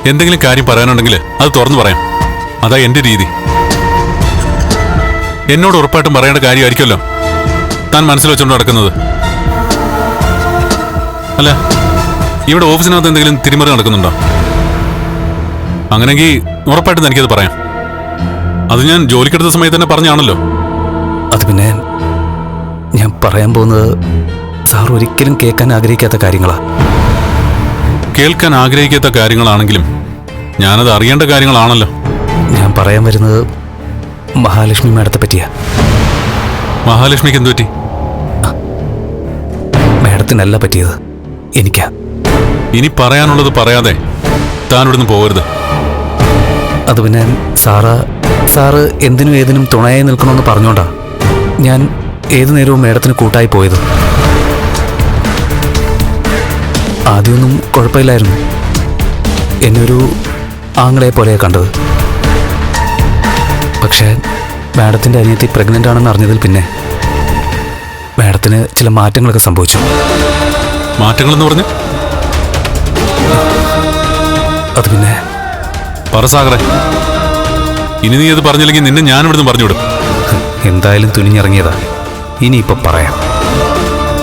എന്തെങ്കിലും കാര്യം പറയാനുണ്ടെങ്കിൽ അത് തുറന്നു പറയാം. അതാ എന്റെ രീതി. എന്നോട് ഉറപ്പായിട്ടും പറയേണ്ട കാര്യമായിരിക്കുമല്ലോ താൻ മനസ്സിൽ വെച്ചുകൊണ്ട് നടക്കുന്നത്. അല്ല, ഇവിടെ ഓഫീസിനകത്ത് എന്തെങ്കിലും തിരിമറി നടക്കുന്നുണ്ടോ? അങ്ങനെങ്കിൽ ഉറപ്പായിട്ടും എനിക്കത് പറയാം. അത് ഞാൻ ജോലിക്കെടുത്ത സമയത്ത് തന്നെ പറഞ്ഞാണല്ലോ. അത് പിന്നെ ഞാൻ പറയാൻ പോകുന്നത് സാർ ഒരിക്കലും കേൾക്കാൻ ആഗ്രഹിക്കാത്ത കാര്യങ്ങളാ. കേൾക്കാൻ ആഗ്രഹിക്കാത്ത കാര്യങ്ങളാണെങ്കിലും ഞാനത് അറിയേണ്ട കാര്യങ്ങളാണല്ലോ. ഞാൻ പറയാൻ വരുന്നത് മഹാലക്ഷ്മി മാഡത്തെ പറ്റിയാ. മഹാലക്ഷ്മിക്ക് എന്തു പറ്റി? മാഡത്തിനല്ല പറ്റിയത്, എനിക്കാ. ഇനി പറയാതെ താൻ ഇവിടുന്ന് പോകരുത്. അത് പിന്നെ സാറ് എന്തിനും ഏതിനും തുണയായി നിൽക്കണമെന്ന് പറഞ്ഞോണ്ടാ ഞാൻ ഏതു നേരവും മാഡത്തിന് കൂട്ടായി പോയത്. ആദ്യമൊന്നും കുഴപ്പമില്ലായിരുന്നു. എന്നെ ഒരു ആങ്ങളെ പോലെയാണ് കണ്ടത്. പക്ഷേ മാഡത്തിൻ്റെ അനിയത്തി പ്രഗ്നൻ്റ് ആണെന്ന് അറിഞ്ഞതിൽ പിന്നെ മാഡത്തിന് ചില മാറ്റങ്ങളൊക്കെ സംഭവിച്ചു. മാറ്റങ്ങളെന്ന് പറഞ്ഞു? അത് പിന്നെ പറ സാഗറെ. ഇനി നീ അത് പറഞ്ഞില്ലെങ്കിൽ നിന്നെ ഞാനിവിടുന്ന് പറഞ്ഞുവിടും. എന്തായാലും തുനിഞ്ഞിറങ്ങിയതാ. ഇനിയിപ്പോൾ പറയാം.